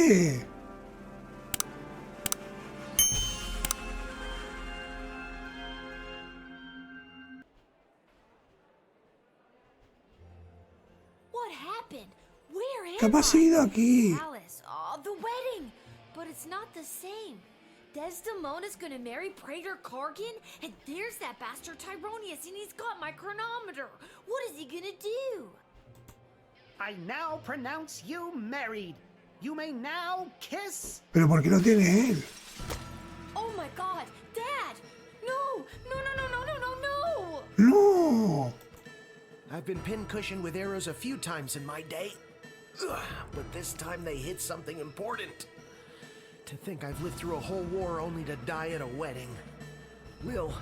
qué? ¿Qué ha pasado aquí? The wedding, but it's not the same. Desdemona's gonna marry Praetor Kargan, and there's that bastard Tyronius, and he's got my chronometer. What is he gonna do? I now pronounce you married. You may now kiss. ¿Pero por qué lo tiene él? Oh my God, Dad! No! No! No! No! No! No! No! No. I've been pincushioned with arrows a few times in my day. Ugh, but this time they hit something important. To think I've lived through a whole war only to die at a wedding. Lil,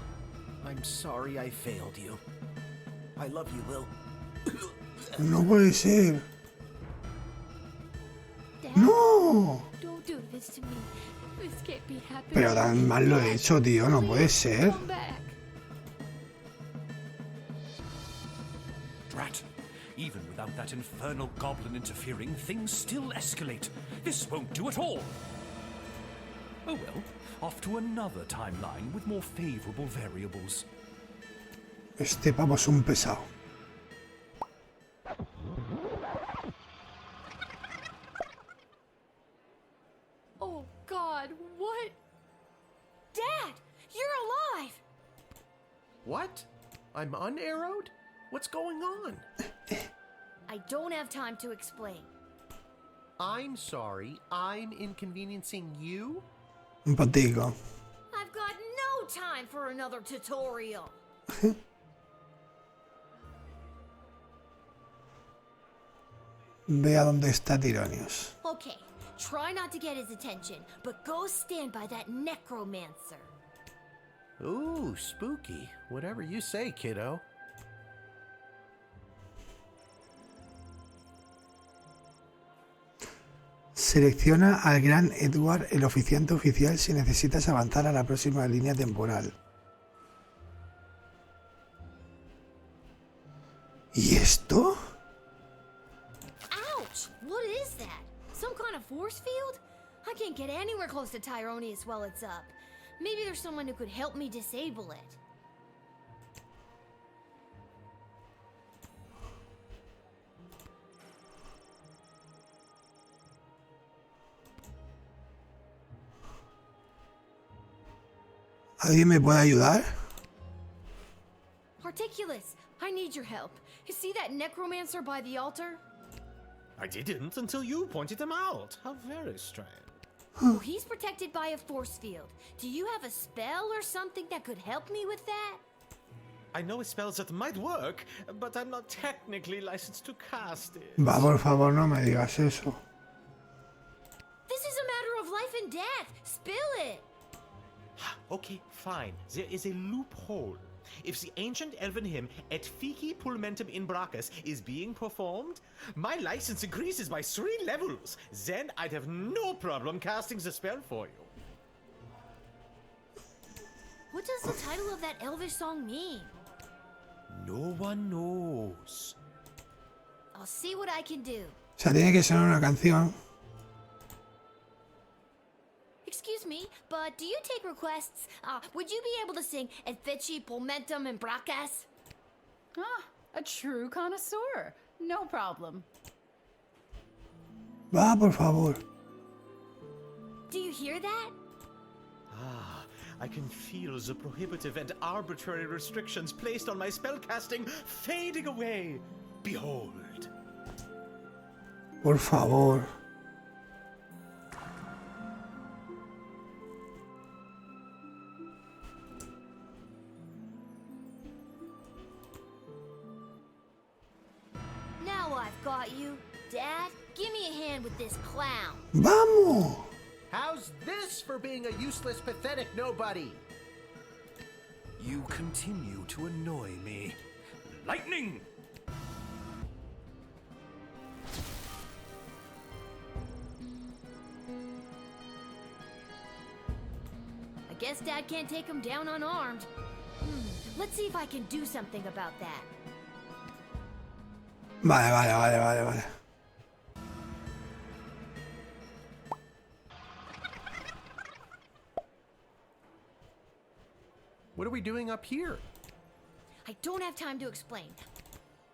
I'm sorry I failed you. I love you, Lil. No puede ser. Dad, No. don't do this to me. This can't be happening. Pero tan mal lo he hecho, tío. No puede ser. Come back. Drat. Even without that infernal goblin interfering, things still escalate. This won't do at all. Oh well, off to another timeline with more favorable variables. Este pavo es un pesado. Oh God, what? Dad, you're alive! What? I'm unarrowed? What's going on? I don't have time to explain. I'm sorry, I'm inconveniencing you? Un patico. I've got no time for another tutorial. Ve a dónde está Tironius. Okay, try not to get his attention, but go stand by that necromancer. Ooh, spooky. Whatever you say, kiddo. Selecciona al gran Edward, el oficiante oficial, si necesitas avanzar a la próxima línea temporal. ¿Y esto? Ouch! What is that? Some kind of force field? I can't get anywhere close to Tyronius while it's up. Maybe there's someone who could help me disable it. ¿Alguien me puede ayudar? Articulus, I need your help. You see that necromancer by the altar? I didn't until you pointed him out. How very strange. Well, he's protected by a force field. Do you have a spell or something that could help me with that? I know spells that might work, but I'm not technically licensed to cast it. Va, por favor, no me digas eso. This is a matter of life and death. Spill it. Okay, fine. There is a loophole. If the ancient elven hymn Et Fici Pulmentum in Brachus is being performed, my license increases by 3 levels. Then I'd have no problem casting the spell for you. What does the title of that elvish song mean? No one knows. I'll see what I can do. O sea, tiene que sonar una canción. Excuse me, but do you take requests? Would you be able to sing Et Fici Pulmentum in Brachus? Ah, a true connoisseur. No problem. Va, por favor. Do you hear that? I can feel the prohibitive and arbitrary restrictions placed on my spellcasting fading away. Behold. Por favor. Now I've got you. Dad, give me a hand with this clown. ¡Vamos! How's this for being a useless, pathetic nobody? You continue to annoy me. Lightning! I guess Dad can't take him down unarmed. Let's see if I can do something about that. Vale. What are we doing up here? I don't have time to explain.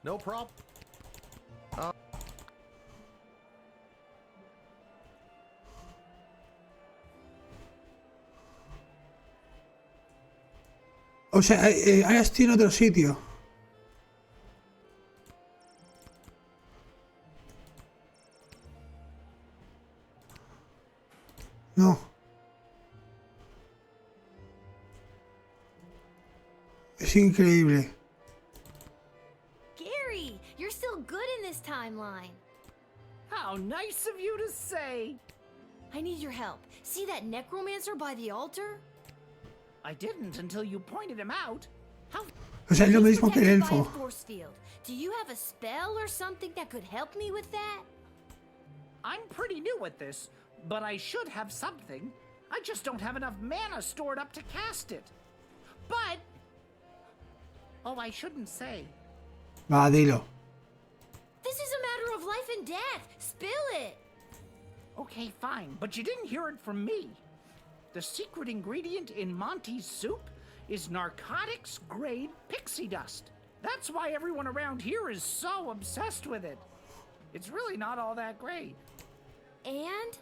No problem. O sea, ahora estoy en otro sitio. No. Es increíble. Gary, you're still good in this timeline. How nice of you to say. I need your help. See that necromancer by the altar? I didn't until you pointed him out. How? O sea, es lo He's mismo que el protected by a elfo. force field. Do you have a spell or something that could help me with that? I'm pretty new at this, but I should have something. I just don't have enough mana stored up to cast it. But... Oh, I shouldn't say. Va, dilo. This is a matter of life and death. Spill it. Okay, fine, but you didn't hear it from me. The secret ingredient in Monty's soup is narcotics-grade pixie dust. That's why everyone around here is so obsessed with it. It's really not all that great. And?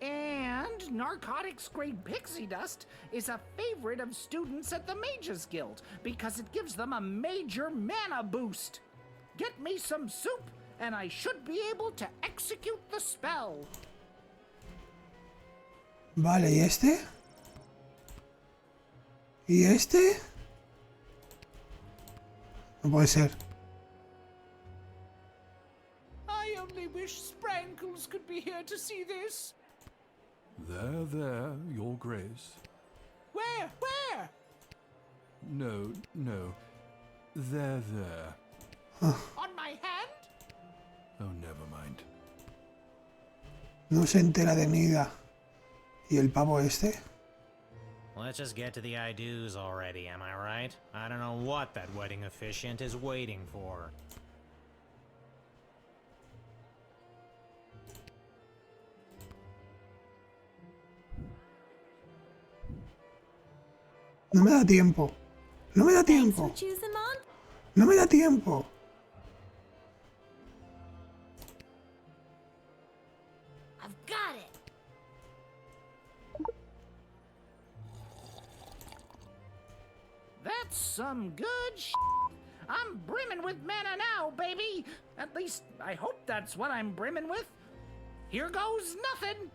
And narcotics-grade pixie dust is a favorite of students at the Mages Guild because it gives them a major mana boost. Get me some soup, and I should be able to execute the spell. Vale, ¿y este? ¿Y este? No puede ser. I only wish Sprankles could be here to see this. There, Your Grace. Where? Where? No. There. On my hand? Oh, never mind. No se entera de nada. ¿Y el pavo este? Let's just get to the I-dos already, am I right? I don't know what that wedding officiant is waiting for. No me da tiempo. No me da Thanks tiempo. for choosing Mon. No me da tiempo. I've got it. That's some good I'm brimming with mana now, baby! At least, I hope that's what I'm brimming with. Here goes nothing!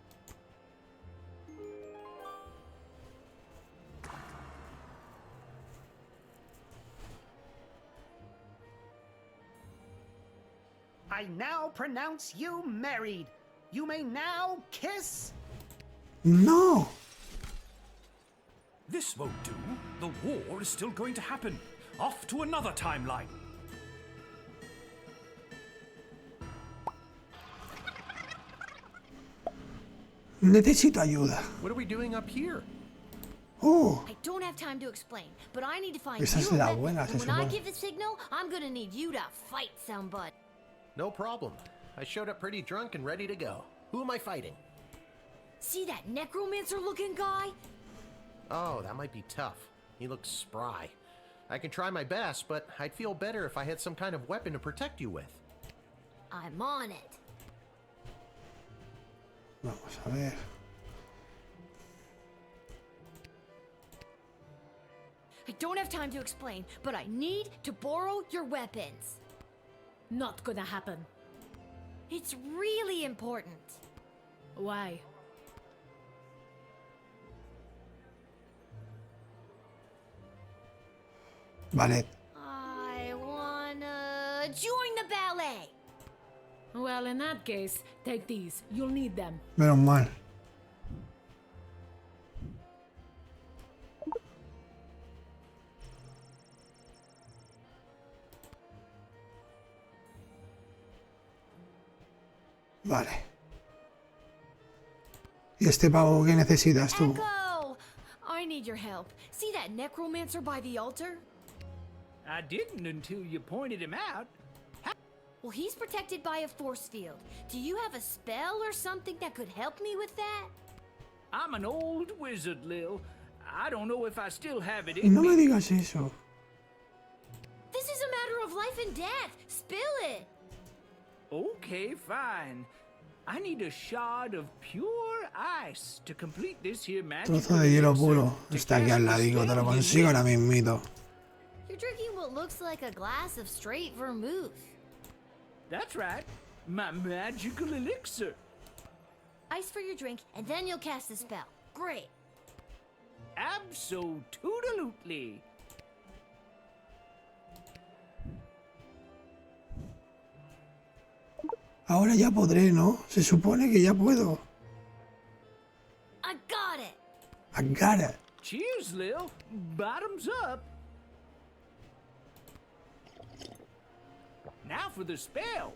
I now pronounce you married. You may now kiss. No. This won't do. The war is still going to happen. Off to another timeline. Necesito ayuda. What are we doing up here? Oh, I don't have time to explain, but I need to find esa es you a la weapon, buena, and se when I supone. give the signal, I'm gonna need you to fight somebody. No problem. I showed up pretty drunk and ready to go. Who am I fighting? See that necromancer-looking guy? Oh, that might be tough. He looks spry. I can try my best, but I'd feel better if I had some kind of weapon to protect you with. I'm on it. vamos a ver. I don't have time to explain, but I need to borrow your weapons. Not gonna happen. It's really important. Why? Vale. I wanna join the ballet. Well, in that case, take these. You'll need them. Menos mal. Vale. ¿Y este pavo qué necesitas tú? Echo! I need your help. See that necromancer by the altar? I didn't until you pointed him out. Well, he's protected by a force field. Do you have a spell or something that could help me with that? I'm an old wizard, Lil. I don't know if I still have it in No me me. digas eso. This is a matter of life and death. Spill it. Okay, fine. I need a shard of pure ice to complete this here magic. Trozo de hielo puro. Está aquí al ladico, te lo consigo ahora mismito. You're drinking what looks like a glass of straight vermouth. That's right. My magical elixir. Ice for your drink, and then you'll cast the spell. Great. Absolutely. Ahora ya podré, ¿no? Se supone que ya puedo. I got it. I got it. Cheers, Lil. Bottoms up. Now for the spell.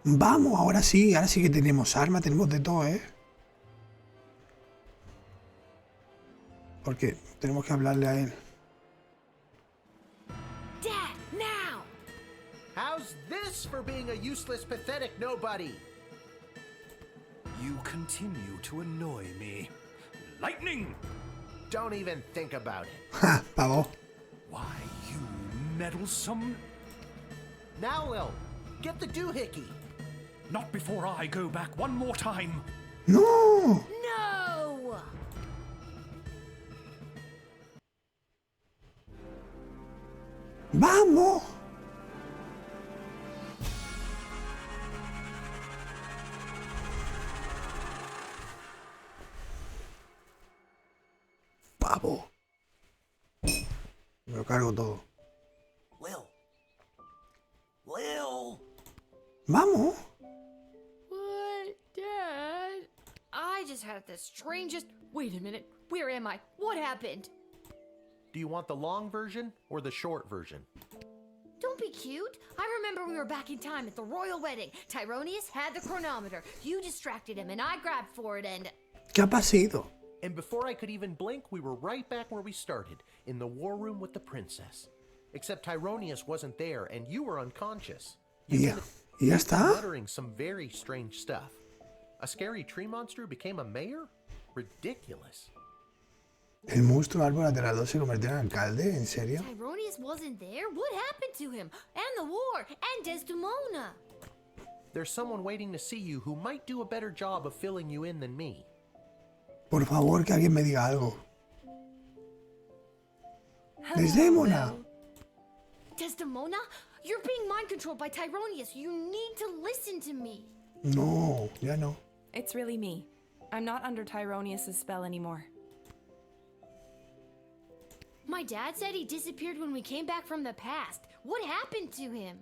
Vamos, ahora sí que tenemos arma, tenemos de todo, ¿eh? Porque tenemos que hablarle a él. Dad, now. How's this for being a useless, pathetic nobody? You continue to annoy me. Lightning! Don't even think about it. Ja, pavo. Why, you meddlesome... Now, Lil, get the doohickey. Not before I go back one more time. No. No. Vamos. Pavo. Me lo cargo todo. Lil. Lil. Vamos. What, Dad? I just had the strangest... Wait a minute. Where am I? What happened? Do you want the long version or the short version? Don't be cute. I remember we were back in time at the royal wedding. Tyronius had the chronometer. You distracted him, and I grabbed for it, and... ¿Qué ha pasado? And before I could even blink, we were right back where we started, in the war room with the princess. Except Tyronius wasn't there, and you were unconscious. ¿Y ya está? Muttering some very strange stuff. A scary tree monster who became a mayor? Ridiculous. ¿El monstruo árbol lateral 2 se convirtió en alcalde? ¿En serio? Tyronius wasn't there? What happened to him? And the war? And Desdemona? There's someone waiting to see you who might do a better job of filling you in than me. Por favor, que alguien me diga algo. Desdemona. Desdemona? You're being mind controlled by Tyronius. You need to listen to me. No, ya no. It's really me. I'm not under Tyronius' spell anymore. My dad said he disappeared when we came back from the past. What happened to him?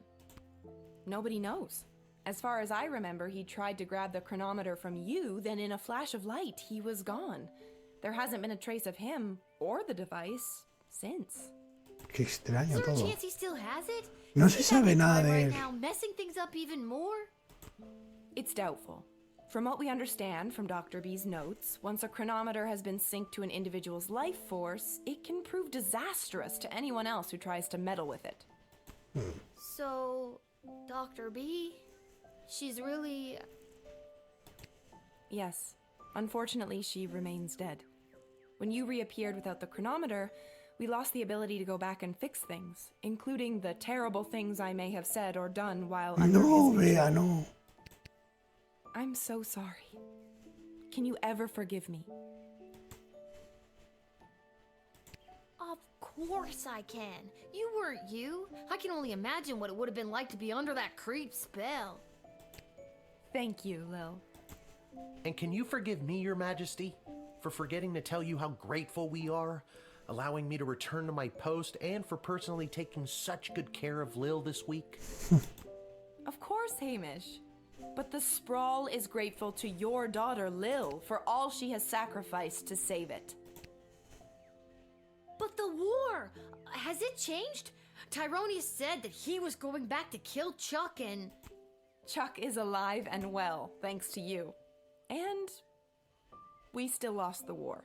Nobody knows. As far as I remember, he tried to grab the chronometer from you, then in a flash of light, he was gone. There hasn't been a trace of him or the device since. Qué extraño Is there a todo. chance he still has it? No Is se he sabe back in nada time de right él. now, messing things up even more? It's doubtful. From what we understand from Dr. B's notes, once a chronometer has been synced to an individual's life force, it can prove disastrous to anyone else who tries to meddle with it. So, Dr. B, she's really... Yes. Unfortunately, she remains dead. When you reappeared without the chronometer, we lost the ability to go back and fix things, including the terrible things I may have said or done while under No, his Bea, control. no. I'm so sorry. Can you ever forgive me? Of course I can. You weren't you. I can only imagine what it would have been like to be under that creep spell. Thank you, Lil. And can you forgive me, Your Majesty, for forgetting to tell you how grateful we are, allowing me to return to my post, and for personally taking such good care of Lil this week? Of course, Hamish. But the Sprawl is grateful to your daughter, Lil, for all she has sacrificed to save it. But the war, has it changed? Tyronius said that he was going back to kill Chuck and... Chuck is alive and well, thanks to you. And we still lost the war.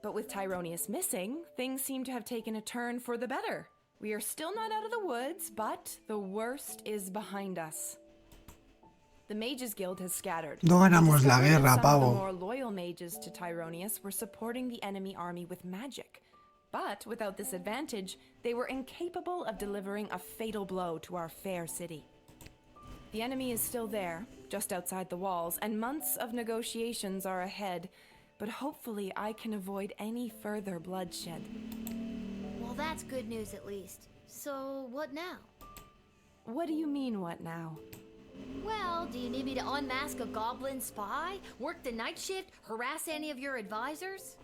But with Tyronius missing, things seem to have taken a turn for the better. We are still not out of the woods, but the worst is behind us. The Mages Guild has scattered. No ganamos la We discovered guerra, that some of pavo. the more loyal mages to Tyronius were supporting the enemy army with magic. But without this advantage, they were incapable of delivering a fatal blow to our fair city. The enemy is still there, just outside the walls, and months of negotiations are ahead, but hopefully I can avoid any further bloodshed. Well, that's good news at least. So, what now? What do you mean, what now? Well, do you need me to unmask a goblin spy? Work the night shift? Harass any of your advisors?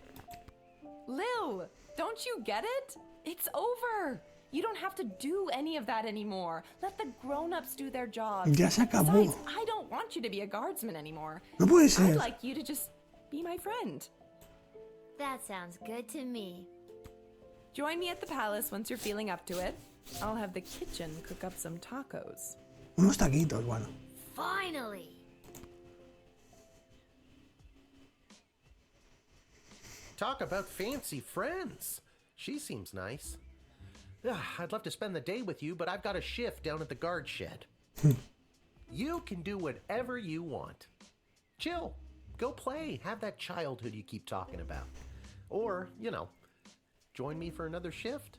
Lil, don't you get it? It's over. You don't have to do any of that anymore. Let the grown-ups do their jobs. Ya se acabó. Besides, I don't want you to be a guardsman anymore. No puede I'd ser. like you to just be my friend. That sounds good to me. Join me at the palace once you're feeling up to it. I'll have the kitchen cook up some tacos. Unos taquitos, bueno. Finally! Talk about fancy friends. She seems nice. I'd love to spend the day with you, but I've got a shift down at the guard shed. You can do whatever you want. Chill. Go play. Have that childhood you keep talking about. Or, you know, join me for another shift.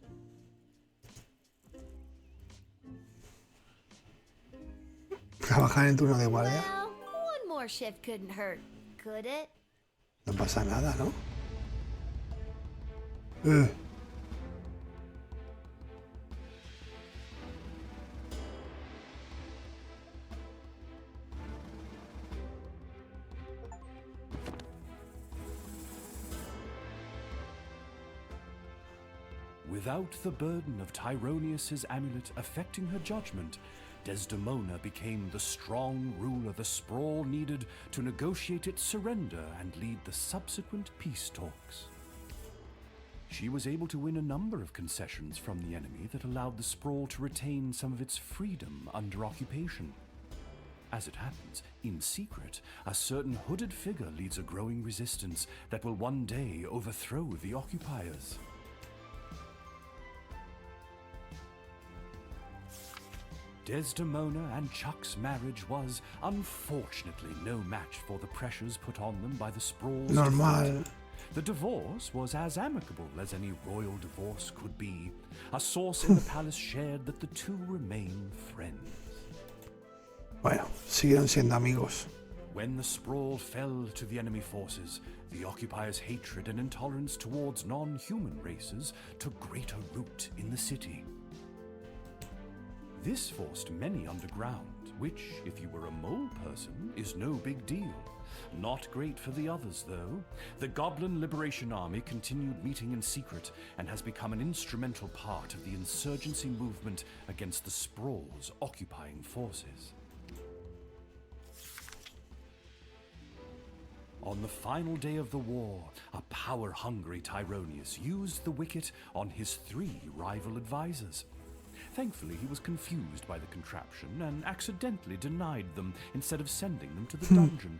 Trabajar en turno de guardia. Well, one more shift couldn't hurt, could it? No pasa nada, ¿no? Without the burden of Tyronius's amulet affecting her judgment, Desdemona became the strong ruler the sprawl needed to negotiate its surrender and lead the subsequent peace talks. She was able to win a number of concessions from the enemy that allowed the sprawl to retain some of its freedom under occupation. As it happens, in secret, a certain hooded figure leads a growing resistance that will one day overthrow the occupiers. Desdemona and Chuck's marriage was, unfortunately, no match for the pressures put on them by the sprawl's Normal. defeat. The divorce was as amicable as any royal divorce could be. A source in the palace shared that the two remain friends. Bueno, siguieron siendo amigos. When the sprawl fell to the enemy forces, the occupiers' hatred and intolerance towards non-human races took greater root in the city. This forced many underground, which, if you were a mole person, is no big deal. Not great for the others, though. The Goblin Liberation Army continued meeting in secret and has become an instrumental part of the insurgency movement against the Sprawl's occupying forces. On the final day of the war, a power-hungry Tyronius used the wicket on his 3 rival advisors. Thankfully, he was confused by the contraption and accidentally denied them instead of sending them to the dungeon.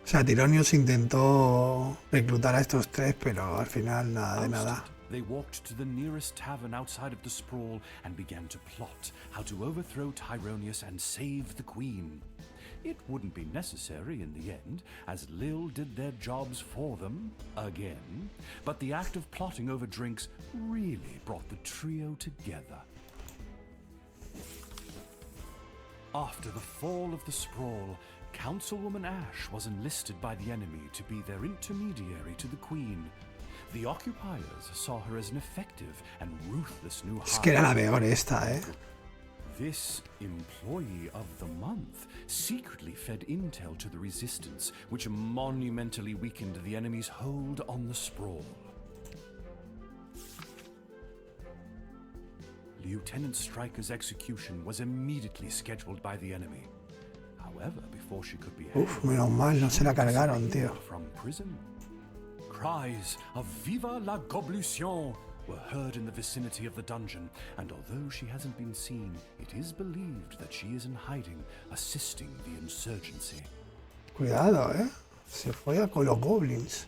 O sea, Tyronius intentó reclutar a estos 3, pero al final nada de nada. Ousted, they walked to the nearest tavern outside of the sprawl and began to plot how to overthrow Tyronius and save the queen. It wouldn't be necessary in the end, as Lil did their jobs for them, again, but the act of plotting over drinks really brought the trio together. After the fall of the sprawl, Councilwoman Ash was enlisted by the enemy to be their intermediary to the Queen. The occupiers saw her as an effective and ruthless new Es que era la hire. peor esta, ¿eh? This Employee of the Month secretly fed intel to the Resistance, which monumentally weakened the enemy's hold on the sprawl. Lieutenant Stryker's execution was immediately scheduled by the enemy. However, before she could be Uf, menos mal, no se la cargaron, tío. from prison, cries of "Viva la Goblution" were heard in the vicinity of the dungeon, and although she hasn't been seen, it is believed that she is in hiding, assisting the insurgency. Cuidado, ¿eh? Se fue con los goblins.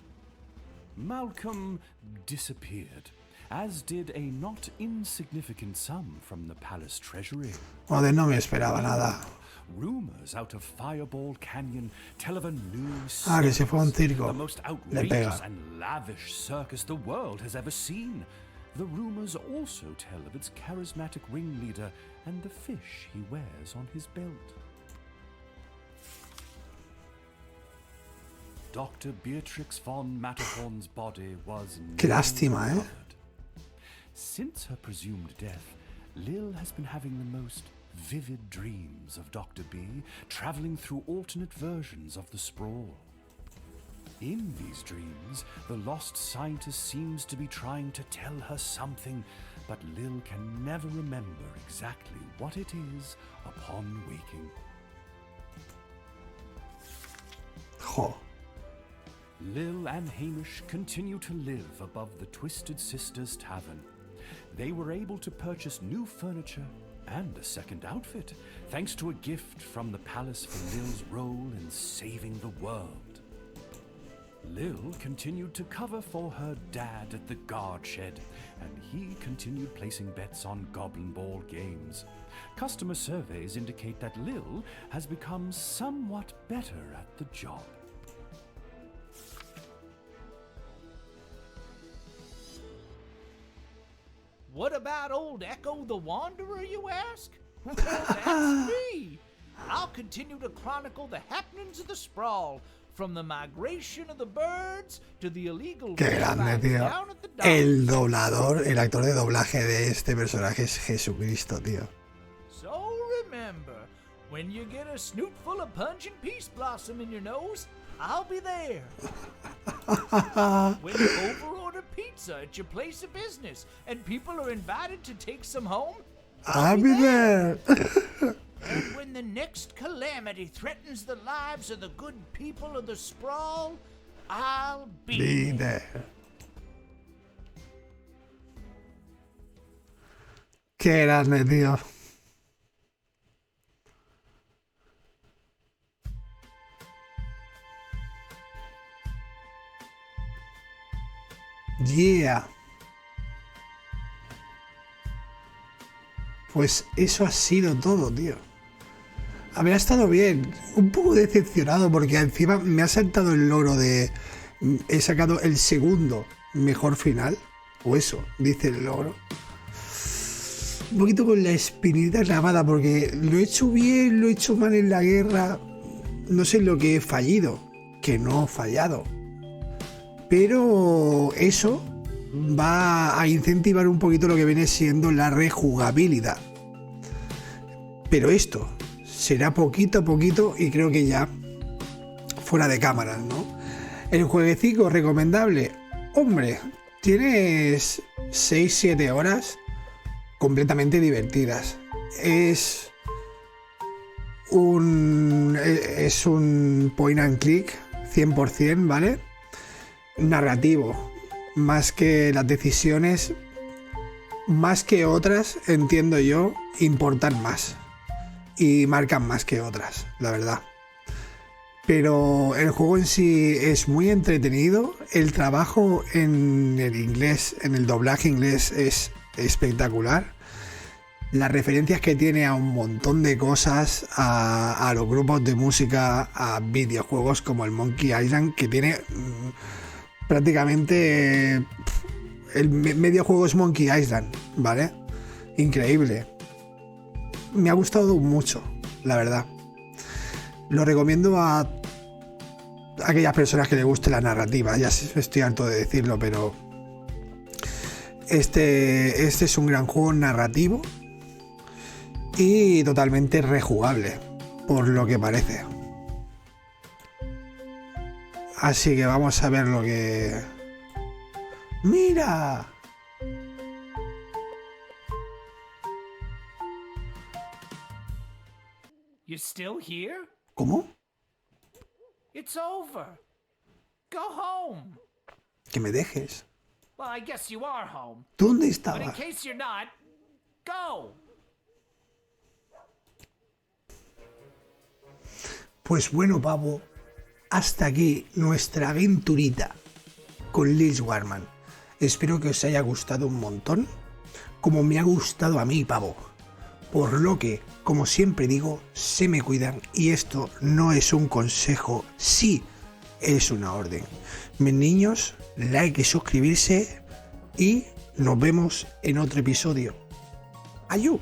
Malcolm disappeared, as did a not insignificant sum from the palace treasury. Joder, no me esperaba nada. Rumors out of Fireball Canyon tell of a new Ah, que se fue a un circus, circo. the most Le outrageous pega. and lavish circus the world has ever seen. The rumors also tell of its charismatic ringleader and the fish he wears on his belt. Dr. Beatrix von Matterhorn's body was Qué lástima, never recovered. Since her presumed death, Lil has been having the most vivid dreams of Dr. B, traveling through alternate versions of the sprawl. In these dreams, the lost scientist seems to be trying to tell her something, but Lil can never remember exactly what it is upon waking. Jo. Lil and Hamish continue to live above the Twisted Sisters Tavern. They were able to purchase new furniture and a second outfit, thanks to a gift from the palace for Lil's role in saving the world. Lil continued to cover for her dad at the guard shed, and he continued placing bets on Goblin Ball games. Customer surveys indicate that Lil has become somewhat better at the job. What about old Echo the Wanderer, you ask? Well, that's me. I'll continue to chronicle the happenings of the sprawl, from the migration of the birds to the illegal Qué grande, tío. down at the docks. El doblador, el actor de doblaje de este personaje es Jesucristo, tío. So remember, when you get a snoot full of pungent peace blossom in your nose, I'll be there. When you overorder pizza at your place of business and people are invited to take some home, I'll be there. and when the next calamity threatens the lives of the good people of the sprawl, I'll be Be there. there. Qué grande, tío. Yeah. Pues eso ha sido todo, tío. Habría estado bien. Un poco decepcionado porque encima me ha saltado el logro de... He sacado el segundo mejor final. O eso, dice el logro. Un poquito con la espinita clavada porque lo he hecho bien, lo he hecho mal en la guerra. No sé lo que he fallido. Que no he fallado. Pero eso va a incentivar un poquito lo que viene siendo la rejugabilidad. Pero esto será poquito a poquito y creo que ya fuera de cámaras, ¿no? El jueguecito recomendable. Hombre, tienes 6-7 horas completamente divertidas. Es un point and click 100%, ¿vale? Narrativo, más que las decisiones, más que otras, entiendo yo, importan más y marcan más que otras, la verdad. Pero el juego en sí es muy entretenido. El trabajo en el inglés, en el doblaje inglés, es espectacular. Las referencias que tiene a un montón de cosas, a los grupos de música, a videojuegos como el Monkey Island, que tiene prácticamente el medio juego es Monkey Island, ¿vale? Increíble. Me ha gustado mucho, la verdad. Lo recomiendo a aquellas personas que les guste la narrativa. Ya estoy harto de decirlo, pero este es un gran juego narrativo y totalmente rejugable, por lo que parece. Así que vamos a ver lo que... ¡Mira! You still here? ¿Cómo? It's over. Go home. Que me dejes. Well, I guess you are home. ¿Tú dónde But in estabas? case you're not, go. Pues bueno, pavo, hasta aquí nuestra aventurita con Lil Guardsman. Espero que os haya gustado un montón, como me ha gustado a mí, pavo. Por lo que, como siempre digo, se me cuidan y esto no es un consejo, sí es una orden. Mis niños, like y suscribirse y nos vemos en otro episodio. ¡Ayú!